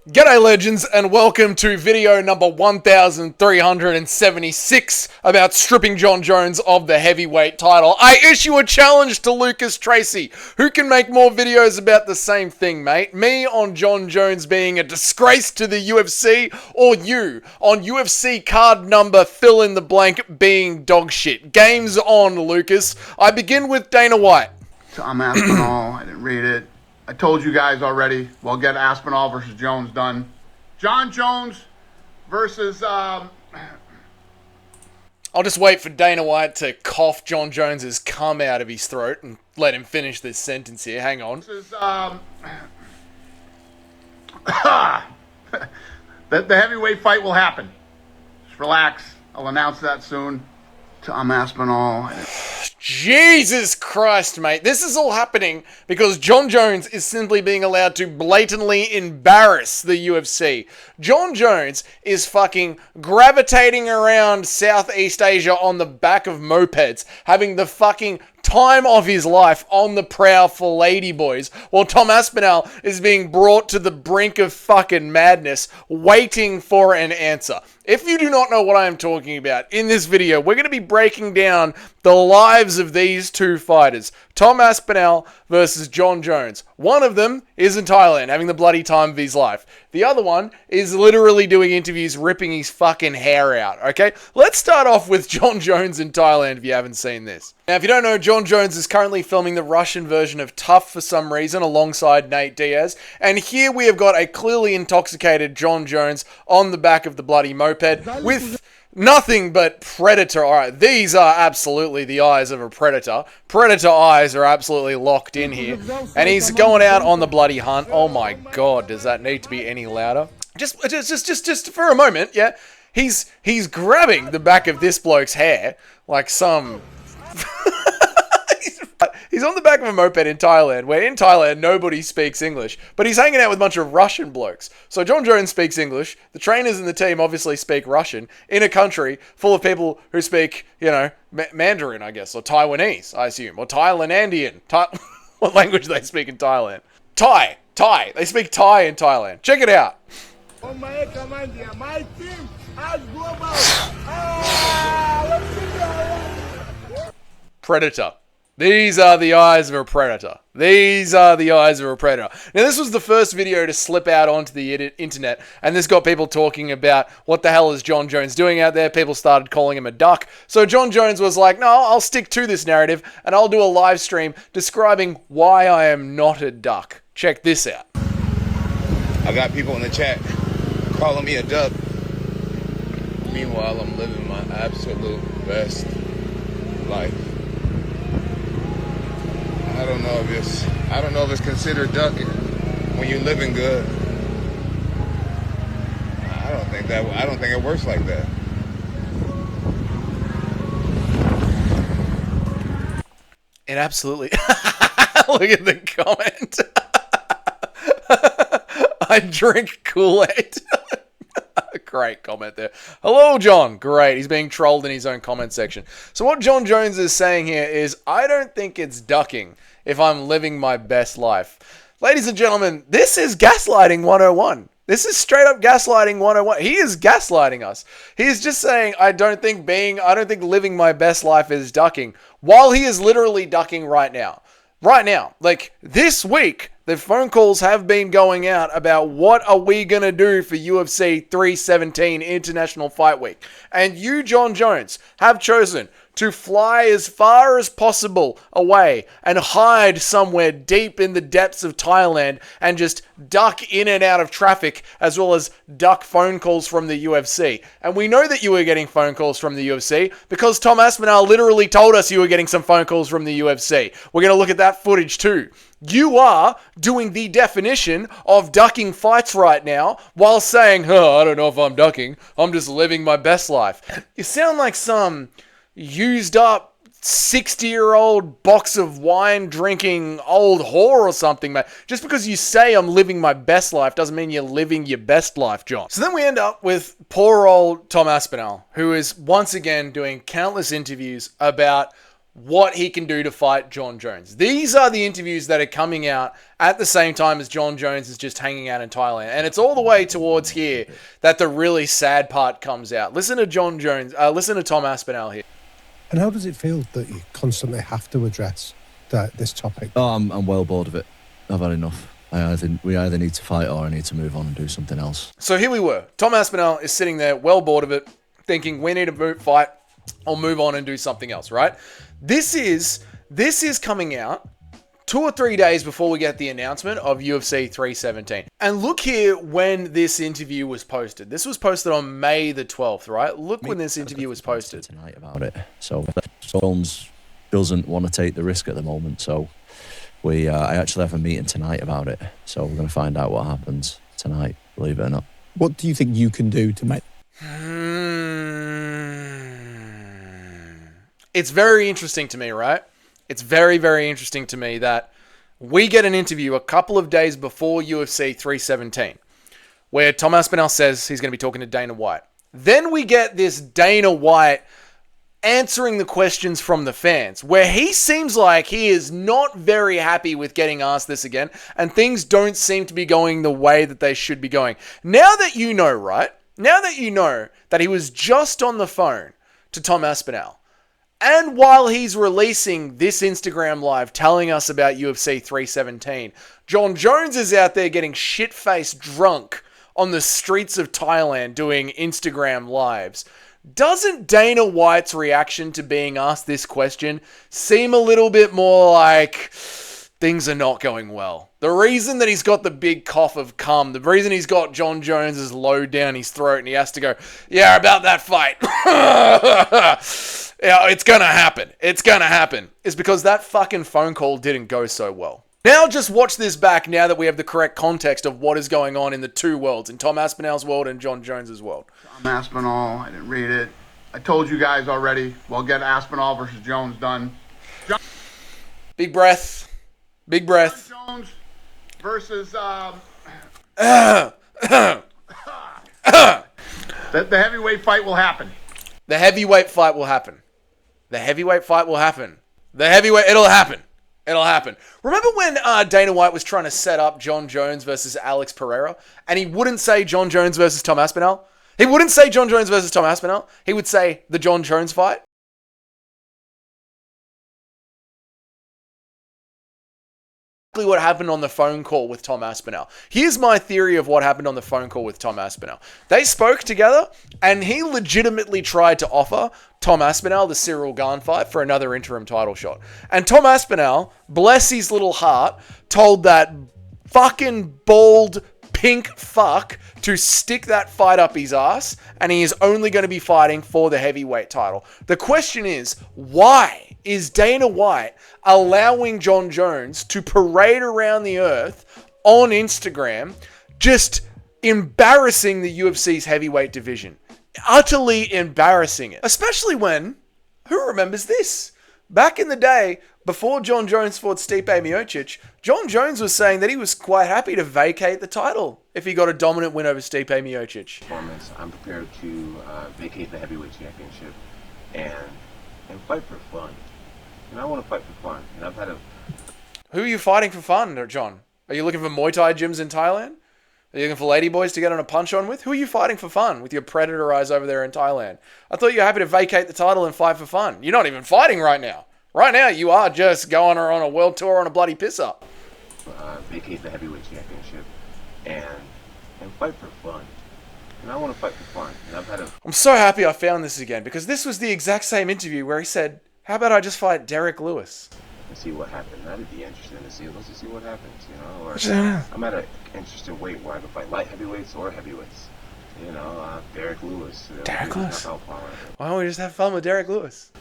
G'day legends, and welcome to video number 1376 about stripping Jon Jones of the heavyweight title. I issue a challenge to Lucas Tracy. Who can make more videos about the same thing, mate? Me on Jon Jones being a disgrace to the UFC, or you on UFC card number fill in the blank being dog shit? Game's on, Lucas. I begin with Dana White. I'm Aspinall. I didn't read it. I told you guys already. We'll get Aspinall versus Jones done. Jon Jones versus... I'll just wait for Dana White to cough Jon Jones's cum out of his throat and let him finish this sentence here. Hang on. Versus, the heavyweight fight will happen. Just relax. I'll announce that soon. I'm Aspinall. Jesus Christ, mate. This is all happening because Jon Jones is simply being allowed to blatantly embarrass the UFC. Jon Jones is fucking gravitating around Southeast Asia on the back of mopeds, having the fucking time of his life on the prowl for ladyboys, while Tom Aspinall is being brought to the brink of fucking madness, waiting for an answer. If you do not know what I am talking about, in this video, we're going to be breaking down the lives of these two fighters, Tom Aspinall versus Jon Jones. One of them is in Thailand, having the bloody time of his life. The other one is literally doing interviews, ripping his fucking hair out, okay? Let's start off with Jon Jones in Thailand, if you haven't seen this. Now, if you don't know, Jon Jones is currently filming the Russian version of Tough for some reason, alongside Nate Diaz. And here we have got a clearly intoxicated Jon Jones on the back of the bloody moped with nothing but predator. Alright, these are absolutely the eyes of a predator. Predator eyes are absolutely locked in here. And he's going out on the bloody hunt. Oh my god, does that need to be any louder? Just for a moment, yeah. He's grabbing the back of this bloke's hair like some... He's on the back of a moped in Thailand, where in Thailand nobody speaks English, but he's hanging out with a bunch of Russian blokes. So Jon Jones speaks English, the trainers in the team obviously speak Russian, in a country full of people who speak, you know, Mandarin, I guess, or Taiwanese, I assume, or Thailandian. What language do they speak in Thailand? Thai. They speak Thai in Thailand. Check it out. My team has global. Predator. These are the eyes of a predator. These are the eyes of a predator. Now, this was the first video to slip out onto the internet, and this got people talking about what the hell is Jon Jones doing out there. People started calling him a duck. So Jon Jones was like, no, I'll stick to this narrative, and I'll do a live stream describing why I am not a duck. Check this out. I got people in the chat calling me a duck. Meanwhile, I'm living my absolute best life. I don't know if it's considered ducking when you're living good. I don't think it works like that. It absolutely... Look at the comment. I drink Kool-Aid. Great comment there. Hello, John. Great. He's being trolled in his own comment section. So what Jon Jones is saying here is, I don't think it's ducking if I'm living my best life. Ladies and gentlemen, this is gaslighting 101. This is straight up gaslighting 101. He is gaslighting us. He is just saying, I don't think living my best life is ducking, while he is literally ducking right now. Right now. Like, this week, the phone calls have been going out about what are we going to do for UFC 317 International Fight Week. And you, Jon Jones, have chosen to fly as far as possible away and hide somewhere deep in the depths of Thailand and just duck in and out of traffic, as well as duck phone calls from the UFC. And we know that you were getting phone calls from the UFC because Tom Aspinall literally told us you were getting some phone calls from the UFC. We're going to look at that footage too. You are doing the definition of ducking fights right now while saying, I don't know if I'm ducking. I'm just living my best life. You sound like some used up 60-year-old box of wine drinking old whore or something, mate. Just because you say I'm living my best life doesn't mean you're living your best life, John. So then we end up with poor old Tom Aspinall, who is once again doing countless interviews about what he can do to fight John Jones. These are the interviews that are coming out at the same time as John Jones is just hanging out in Thailand. And it's all the way towards here that the really sad part comes out. Listen to John Jones. Listen to Tom Aspinall here. And how does it feel that you constantly have to address this topic? Oh, I'm well bored of it. I've had enough. We either need to fight or I need to move on and do something else. So here we were. Tom Aspinall is sitting there well bored of it, thinking we need to fight or move on and do something else, right? This is coming out 2 or 3 days before we get the announcement of UFC 317. And look here when this interview was posted. This was posted on May the 12th, right? Look when this interview was posted. Tonight about it. So Jones doesn't want to take the risk at the moment. So I actually have a meeting tonight about it. So we're going to find out what happens tonight, believe it or not. What do you think you can do to make... It's very interesting to me, right? It's very, very interesting to me that we get an interview a couple of days before UFC 317 where Tom Aspinall says he's going to be talking to Dana White. Then we get this Dana White answering the questions from the fans where he seems like he is not very happy with getting asked this again and things don't seem to be going the way that they should be going. Now that you know, right? Now that you know that he was just on the phone to Tom Aspinall, and while he's releasing this Instagram live telling us about UFC 317, John Jones is out there getting shit-faced drunk on the streets of Thailand doing Instagram lives. Doesn't Dana White's reaction to being asked this question seem a little bit more like things are not going well? The reason that he's got the big cough of cum, the reason he's got John Jones's load down his throat and he has to go, yeah, about that fight. Yeah, it's going to happen. It's going to happen. Is because that fucking phone call didn't go so well. Now just watch this back now that we have the correct context of what is going on in the two worlds, in Tom Aspinall's world and John Jones's world. Tom Aspinall, I didn't read it. I told you guys already. We'll get Aspinall versus Jones done. Big breath. Big breath. John Jones versus the heavyweight fight will happen. The heavyweight fight will happen. The heavyweight fight will happen. It'll happen. It'll happen. Remember when Dana White was trying to set up John Jones versus Alex Pereira, and he wouldn't say John Jones versus Tom Aspinall? He wouldn't say John Jones versus Tom Aspinall. He would say the John Jones fight. What happened on the phone call with Tom Aspinall. Here's my theory of what happened on the phone call with Tom Aspinall. They spoke together and he legitimately tried to offer Tom Aspinall the Cyril Gane fight for another interim title shot. And Tom Aspinall, bless his little heart, told that fucking bald pink fuck to stick that fight up his ass, and he is only going to be fighting for the heavyweight title. The question is, why is Dana White allowing John Jones to parade around the earth on Instagram, just embarrassing the UFC's heavyweight division? Utterly embarrassing it. Especially when, who remembers this? Back in the day, before John Jones fought Stipe Miocic, John Jones was saying that he was quite happy to vacate the title if he got a dominant win over Stipe Miocic. I'm prepared to vacate the heavyweight championship and fight for fun. And I want to fight for fun. And I've had a... Who are you fighting for fun, John? Are you looking for Muay Thai gyms in Thailand? Are you looking for ladyboys to get on a punch on with? Who are you fighting for fun with your predator eyes over there in Thailand? I thought you were happy to vacate the title and fight for fun. You're not even fighting right now. Right now, you are just going on a world tour on a bloody piss-up. Vacate the heavyweight championship and fight for fun. And I want to fight for fun. And I've had a... I'm so happy I found this again, because this was the exact same interview where he said, how about I just fight Derek Lewis? And see what happens. That'd be interesting to see. Let's just see what happens, you know? Yeah. I'm at an interesting weight where I can fight light heavyweights or heavyweights. You know, Derek Lewis. Derek Lewis? Why don't we just have fun with Derek Lewis?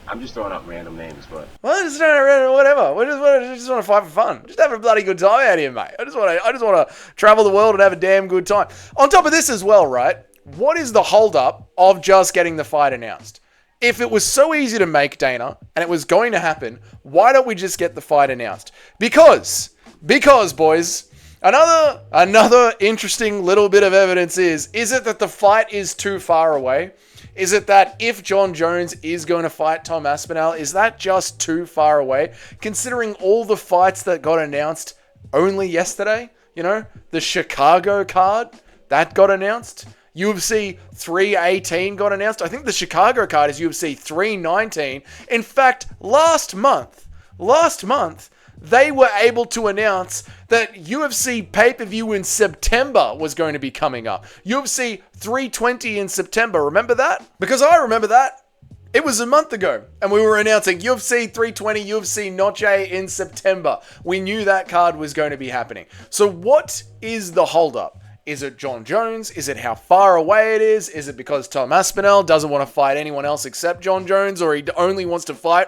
I'm just throwing out random names, but... Well, just whatever. We just want to fight for fun. Just have a bloody good time out here, mate. I just want to travel the world and have a damn good time. On top of this as well, right? What is the holdup of just getting the fight announced? If it was so easy to make, Dana, and it was going to happen, why don't we just get the fight announced? Because, boys, another interesting little bit of evidence is it that the fight is too far away? Is it that if John Jones is going to fight Tom Aspinall, is that just too far away? Considering all the fights that got announced only yesterday, you know, the Chicago card, that got announced. UFC 318 got announced. I think the Chicago card is UFC 319. In fact, last month, they were able to announce that UFC pay-per-view in September was going to be coming up. UFC 320 in September. Remember that? Because I remember that. It was a month ago, and we were announcing UFC 320, UFC Noche in September. We knew that card was going to be happening. So what is the holdup? Is it John Jones? Is it how far away it is? Is it because Tom Aspinall doesn't want to fight anyone else except John Jones, or he only wants to fight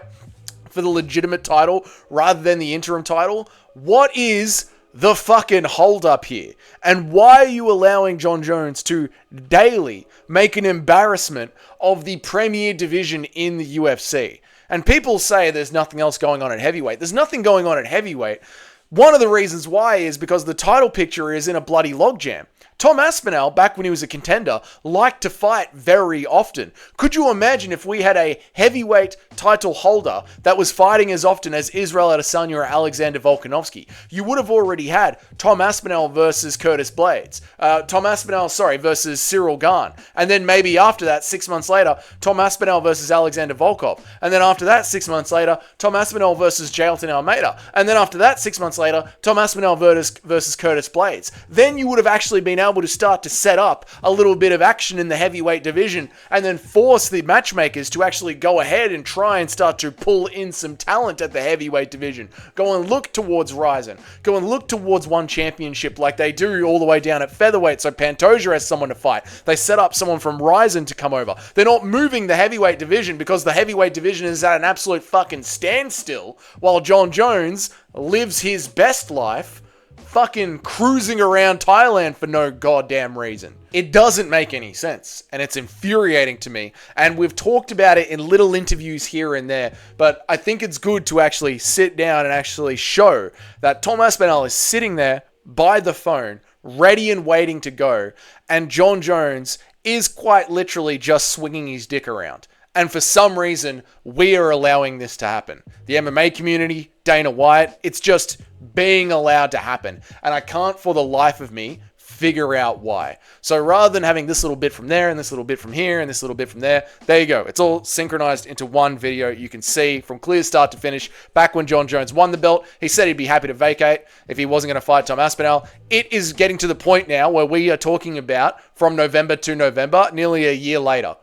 for the legitimate title rather than the interim title? What is the fucking holdup here? And why are you allowing John Jones to daily make an embarrassment of the premier division in the UFC? And people say there's nothing else going on at heavyweight. There's nothing going on at heavyweight. One of the reasons why is because the title picture is in a bloody logjam. Tom Aspinall, back when he was a contender, liked to fight very often. Could you imagine if we had a heavyweight title holder that was fighting as often as Israel Adesanya or Alexander Volkanovski? You would have already had Tom Aspinall versus Curtis Blades. Versus Cyril Gane. And then maybe after that, 6 months later, Tom Aspinall versus Alexander Volkov. And then after that, 6 months later, Tom Aspinall versus Jailton Almeida. And then after that, 6 months later, Tom Aspinall versus Curtis Blades. Then you would have actually been able to start to set up a little bit of action in the heavyweight division and then force the matchmakers to actually go ahead and try and start to pull in some talent at the heavyweight division. Go and look towards Ryzen. Go and look towards one championship like they do all the way down at featherweight, so Pantoja has someone to fight. They set up someone from Ryzen to come over. They're not moving the heavyweight division because the heavyweight division is at an absolute fucking standstill while John Jones lives his best life fucking cruising around Thailand for no goddamn reason. It doesn't make any sense, and it's infuriating to me, and we've talked about it in little interviews here and there, but I think it's good to actually sit down and actually show that Tom Aspinall is sitting there by the phone, ready and waiting to go, and John Jones is quite literally just swinging his dick around. And for some reason, we are allowing this to happen. The MMA community, Dana White, it's just being allowed to happen. And I can't for the life of me figure out why. So rather than having this little bit from there and this little bit from here and this little bit from there you go. It's all synchronized into one video. You can see from clear start to finish, back when John Jones won the belt, he said he'd be happy to vacate if he wasn't going to fight Tom Aspinall. It is getting to the point now where we are talking about from November to November, nearly a year later.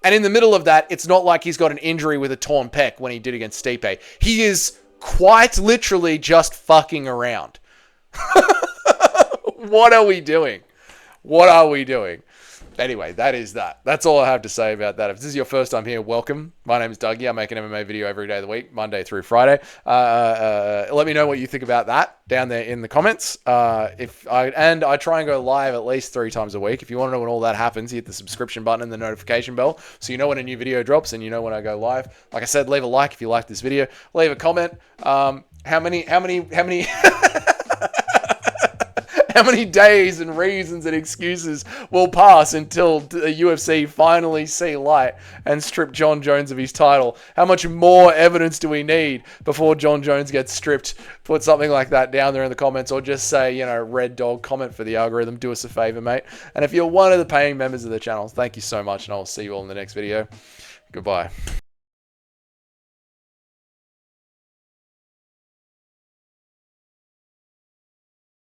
And in the middle of that, it's not like he's got an injury with a torn pec when he did against Stipe. He is quite literally just fucking around. What are we doing? What are we doing? Anyway, that is that. That's all I have to say about that. If this is your first time here, welcome. My name is Dougie. I make an MMA video every day of the week, Monday through Friday. Let me know what you think about that down there in the comments. I try and go live at least 3 times a week. If you want to know when all that happens, hit the subscription button and the notification bell so you know when a new video drops and you know when I go live. Like I said, leave a like if you like this video. Leave a comment. How many how many days and reasons and excuses will pass until the UFC finally see light and strip John Jones of his title? How much more evidence do we need before John Jones gets stripped? Put something like that down there in the comments, or just say, red dog, comment for the algorithm. Do us a favor, mate. And if you're one of the paying members of the channel, thank you so much, and I'll see you all in the next video. Goodbye.